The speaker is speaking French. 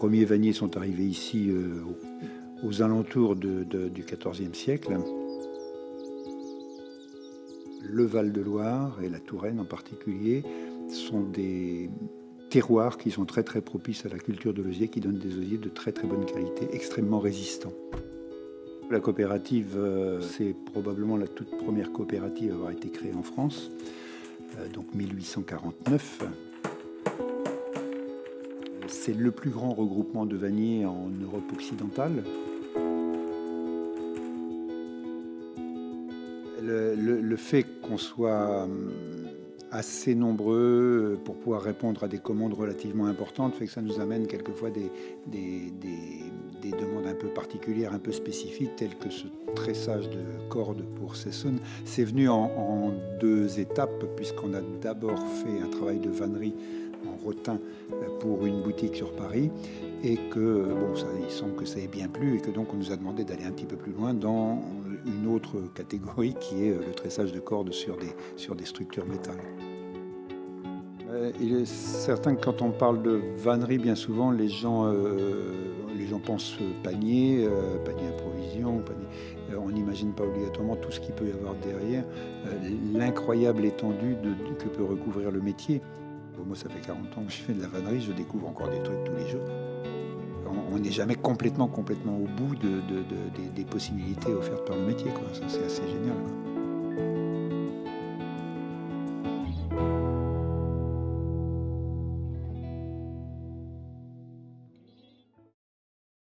premiers vanniers sont arrivés ici aux alentours du XIVe siècle. Le Val-de-Loire et la Touraine en particulier sont des terroirs qui sont très très propices à la culture de l'osier, qui donnent des osiers de très très bonne qualité, extrêmement résistants. La coopérative, c'est probablement la toute première coopérative à avoir été créée en France, donc 1849. C'est le plus grand regroupement de vanniers en Europe occidentale. Le fait qu'on soit assez nombreux pour pouvoir répondre à des commandes relativement importantes fait que ça nous amène quelquefois des demandes un peu particulières, un peu spécifiques, telles que ce tressage de cordes pour Sesson. C'est venu en deux étapes, puisqu'on a d'abord fait un travail de vannerie en rotin pour une boutique sur Paris, et que il semble que ça ait bien plu, et que donc on nous a demandé d'aller un petit peu plus loin dans une autre catégorie qui est le tressage de cordes sur des structures métal. Il est certain que quand on parle de vannerie, bien souvent les gens pensent panier à provision, on n'imagine pas obligatoirement tout ce qu'il peut y avoir derrière, l'incroyable étendue que peut recouvrir le métier. Bon, moi, ça fait 40 ans que je fais de la vannerie, je découvre encore des trucs tous les jours. On n'est jamais complètement au bout des possibilités offertes par le métier, quoi. Ça, c'est assez génial, quoi.